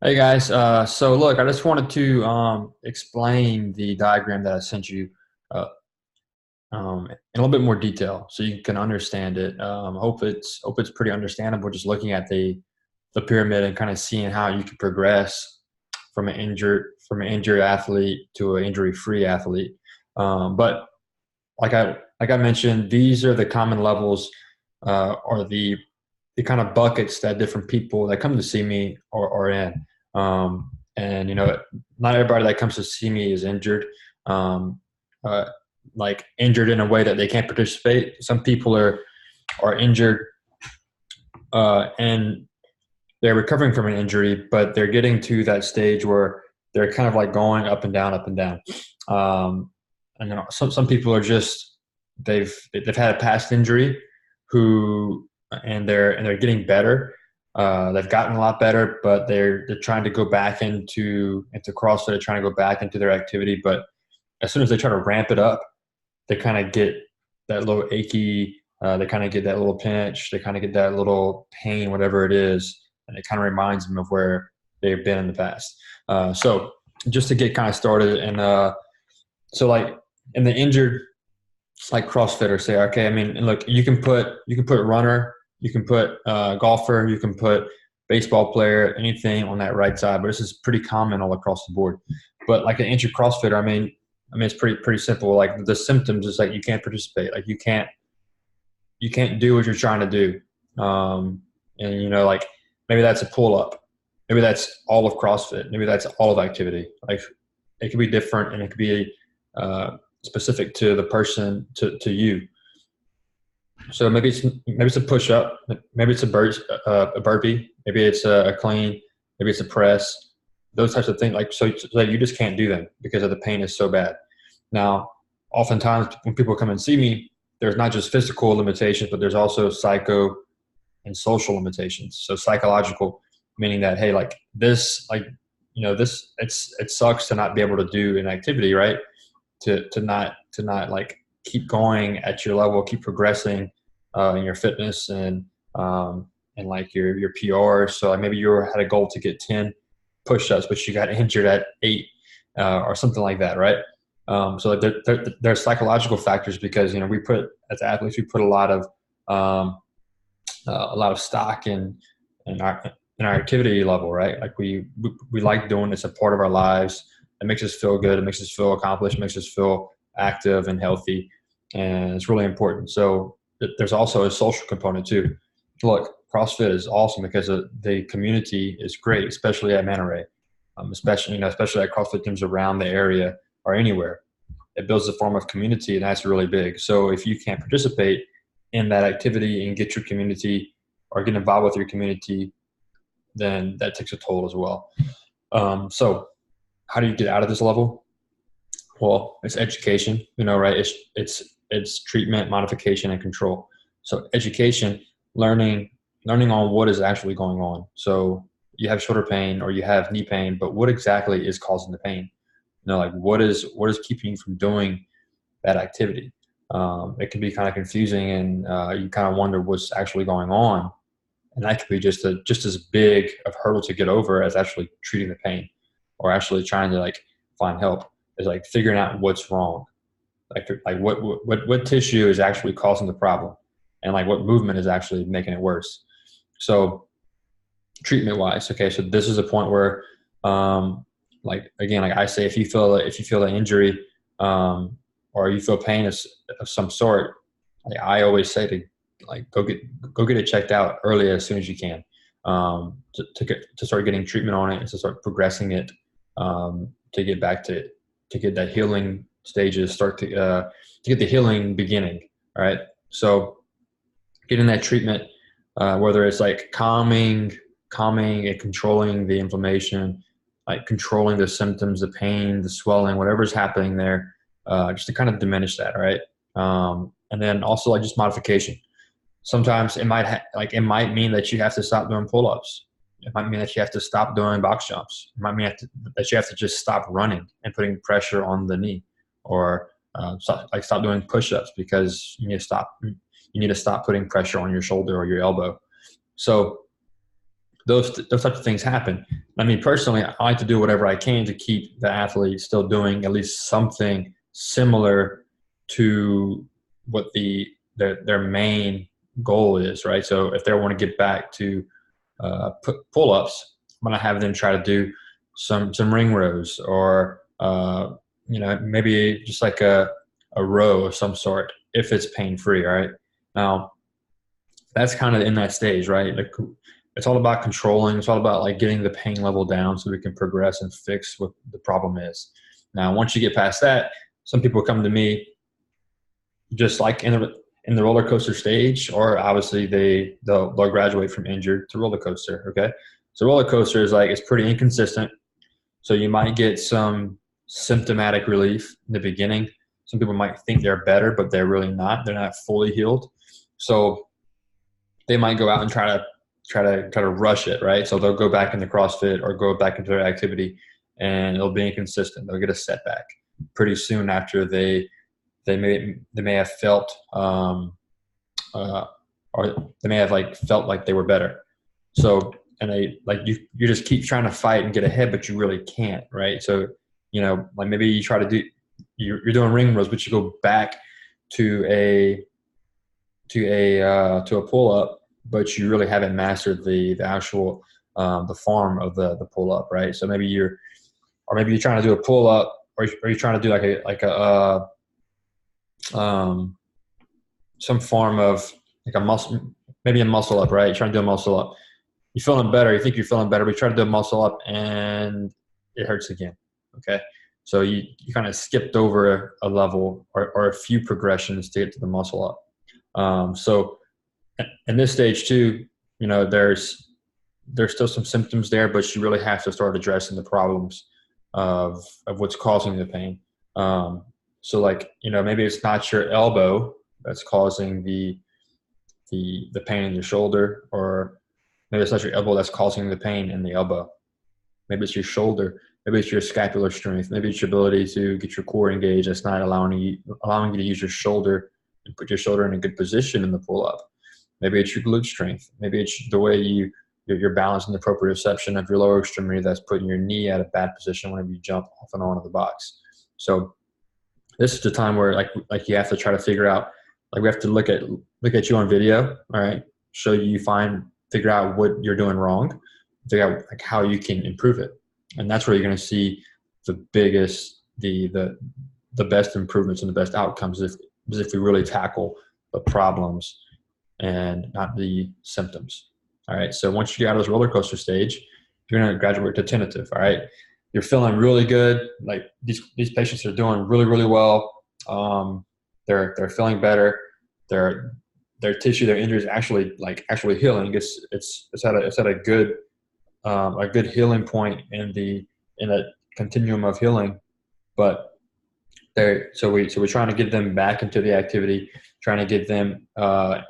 Hey guys, so look, I just wanted to explain the diagram that I sent you uh, in a little bit more detail, so you can understand it. Hope it's pretty understandable. Just looking at the pyramid and kind of seeing how you can progress from an injured athlete to an injury-free athlete. But like I mentioned, these are the common levels, or the kind of buckets that different people that come to see me are in. And not everybody that comes to see me is injured, um, uh, like injured in a way that they can't participate. Some people are injured, and they're recovering from an injury, but they're getting to that stage where they're kind of like going up and down, up and down. Um, and some people are just they've had a past injury, who and they're getting better. They've gotten a lot better, but they're trying to go back into CrossFit. They're trying to go back into their activity, but as soon as they try to ramp it up, they kind of get that little achy. They kind of get that little pinch. They kind of get that little pain, whatever it is, and it kind of reminds them of where they've been in the past. So just to get kind of started, and so like in the injured, like CrossFitter say, okay, I mean, look, you can put runner, you can put golfer, you can put baseball player, anything on that right side, but this is pretty common all across the board. But like an injured CrossFitter, I mean, it's pretty simple. Like the symptoms is like you can't participate, like you can't do what you're trying to do, and like maybe that's a pull up, maybe that's all of CrossFit, maybe that's all of activity. Like it could be different, and it could be specific to the person, to you. So maybe it's a push up, maybe it's a burpee, maybe it's a clean, maybe it's a press, those types of things. Like so that you just can't do them because of the pain is so bad. Now, oftentimes when people come and see me, there's not just physical limitations, but there's also psycho and social limitations. So psychological, meaning that, hey, like this, like it sucks to not be able to do an activity, right? To not like keep going at your level, keep progressing in your fitness, and like your PR. So like maybe you had a goal to get 10 push-ups, but you got injured at 8, or something like that, right? So there are psychological factors, because we put, as athletes, we put um, a lot of stock in our activity level, right? Like we like doing this, a part of our lives. It makes us feel good. It makes us feel accomplished. It makes us feel active and healthy, and it's really important. So there's also a social component too. Look, CrossFit is awesome because the community is great, especially at Manta Ray, especially at CrossFit gyms around the area or anywhere. It builds a form of community, and that's really big. So if you can't participate in that activity and get your community, or get involved with your community, then that takes a toll as well. So how do you get out of this level? Well, it's education, right? It's treatment, modification, and control. So education, learning, learning on what is actually going on. So you have shoulder pain or you have knee pain, but what exactly is causing the pain? Like what is keeping you from doing that activity? It can be kind of confusing, and you kind of wonder what's actually going on, and that could be just as big of hurdle to get over as actually treating the pain, or actually trying to like find help. Is like figuring out what's wrong, like what tissue is actually causing the problem, and like what movement is actually making it worse. So treatment wise, okay, so this is a point where, like again, like I say, if you feel an injury, or you feel pain of some sort, like I always say to like go get it checked out early, as soon as you can, to start getting treatment on it, and to start progressing it, to get back to get that healing stages, start to get the healing beginning. All right, so getting that treatment, whether it's like calming and controlling the inflammation, like controlling the symptoms, the pain, the swelling, whatever's happening there, just to kind of diminish that, right? And then also like just modification. Sometimes it might mean that you have to stop doing pull-ups. It might mean that you have to stop doing box jumps. It might mean that you have to just stop running and putting pressure on the knee, or stop doing push-ups because you need to stop putting pressure on your shoulder or your elbow. So those types of things happen. I mean, personally, I like to do whatever I can to keep the athlete still doing at least something similar to what their main goal is, right? So if they want to get back to pull-ups, I'm going to have them try to do some ring rows, or maybe just like a row of some sort if it's pain-free. All right. Now that's kind of in that stage, right? Like, it's all about controlling. It's all about like getting the pain level down so we can progress and fix what the problem is. Now, once you get past that, some people come to me just like in the roller coaster stage, or obviously they'll graduate from injured to roller coaster. Okay, so roller coaster is like, it's pretty inconsistent. So you might get some symptomatic relief in the beginning. Some people might think they're better, but they're really not. They're not fully healed. So they might go out and try to rush it, right? So they'll go back into CrossFit or go back into their activity, and it'll be inconsistent. They'll get a setback pretty soon after they may have felt or they may have like felt like they were better. So, and they like, you just keep trying to fight and get ahead, but you really can't, right? So, like maybe you try to do, you're doing ring rows, but you go back to a pull up, but you really haven't mastered the actual the form of the pull up, right? So maybe you're trying to do a pull up, or you're trying to do some form of like a muscle, maybe a muscle up, right? You're trying to do a muscle up. You're feeling better. You think you're feeling better, but you try to do a muscle up and it hurts again. Okay. So you kind of skipped over a level or a few progressions to get to the muscle up. So in this stage too, there's still some symptoms there, but you really have to start addressing the problems of what's causing the pain. So like, maybe it's not your elbow that's causing the pain in your shoulder, or maybe it's not your elbow that's causing the pain in the elbow. Maybe it's your shoulder. Maybe it's your scapular strength. Maybe it's your ability to get your core engaged that's not allowing you to use your shoulder and put your shoulder in a good position in the pull-up. Maybe it's your glute strength. Maybe it's the way you're balancing the proprioception of your lower extremity that's putting your knee at a bad position whenever you jump off and onto the box. So this is the time where like you have to try to figure out, like we have to look at you on video, all right, show you, figure out what you're doing wrong, figure out like how you can improve it. And that's where you're going to see the biggest, the best improvements and the best outcomes if we really tackle the problems and not the symptoms. All right. So once you get out of this roller coaster stage, you're going to graduate to tentative. All right. You're feeling really good. Like these patients are doing really, really well. They're feeling better. Their tissue, their injury is actually healing. It's at a good healing point in a continuum of healing. But so we're trying to get them back into the activity, trying to get them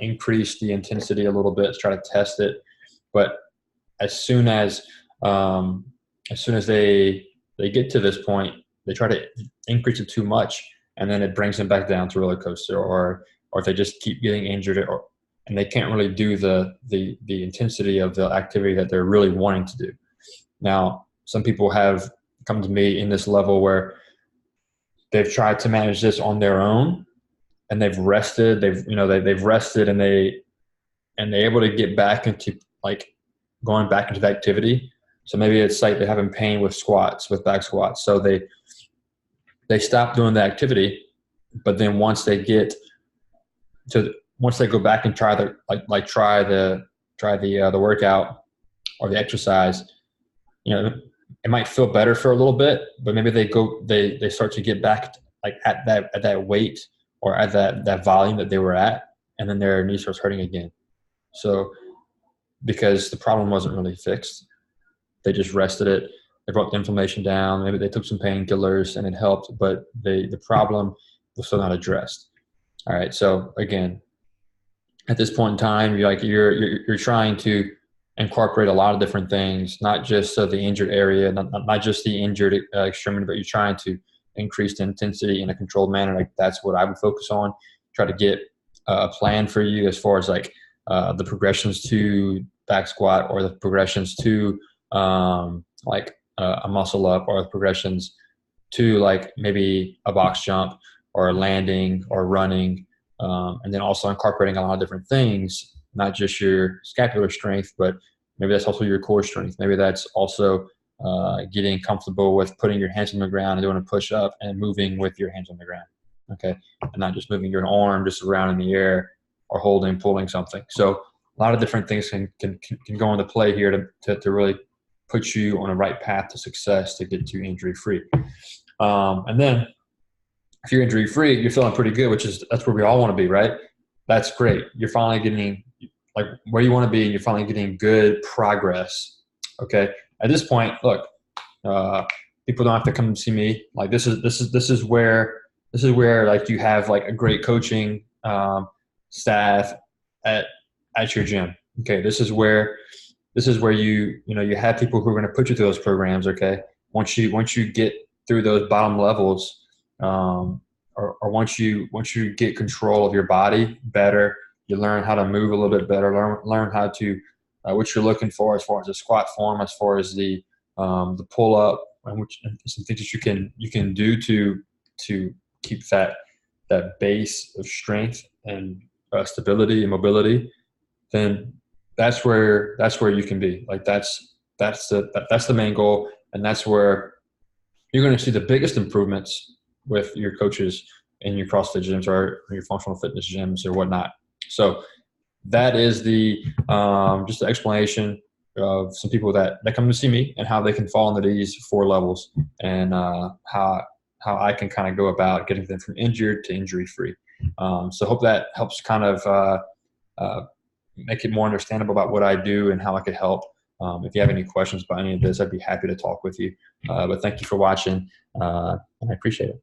increase the intensity a little bit, try to test it. But as soon as they get to this point, they try to increase it too much, and then it brings them back down to roller coaster, or if they just keep getting injured, and they can't really do the intensity of the activity that they're really wanting to do. Now, some people have come to me in this level where they've tried to manage this on their own, and they've rested. They've rested, and they're able to get back into going back into the activity. So maybe it's like they're having pain with back squats. So they stop doing the activity, but then once they go back and try the workout or the exercise, it might feel better for a little bit, but maybe they start to get back at that weight or at that volume that they were at, and then their knee starts hurting again. So because the problem wasn't really fixed, they just rested it. They brought the inflammation down. Maybe they took some painkillers and it helped, but the problem was still not addressed. All right. So again, at this point in time, you're trying to incorporate a lot of different things, not just the injured area, not just the injured extremity, but you're trying to increase the intensity in a controlled manner. Like that's what I would focus on. Try to get a plan for you as far as the progressions to back squat, or the progressions to like a muscle up, or the progressions to like maybe a box jump or landing or running. And then also incorporating a lot of different things, not just your scapular strength, but maybe that's also your core strength. Maybe that's also getting comfortable with putting your hands on the ground and doing a push up and moving with your hands on the ground. Okay. And not just moving your arm just around in the air or holding, pulling something. So a lot of different things can go into play here to really put you on the right path to success to get you injury free. And then if you're injury free, you're feeling pretty good, that's where we all want to be, right? That's great. You're finally getting like where you want to be, and you're finally getting good progress. Okay. At this point, look, people don't have to come and see me. Like this is where like you have like a great coaching staff at your gym. Okay. This is where you have people who are going to put you through those programs. Okay. Once you get through those bottom levels, or once you get control of your body better, you learn how to move a little bit better, learn how to what you're looking for as far as the squat form, as far as the pull up, and some things that you can do to keep that base of strength and stability and mobility. Then that's where you can be. Like that's the main goal, and that's where you're going to see the biggest improvements with your coaches in your CrossFit gyms or your functional fitness gyms or whatnot. So that is the just the explanation of some people that come to see me and how they can fall into these 4 levels, and how I can kind of go about getting them from injured to injury free. So hope that helps kind of make it more understandable about what I do and how I could help. If you have any questions about any of this, I'd be happy to talk with you. But thank you for watching, and I appreciate it.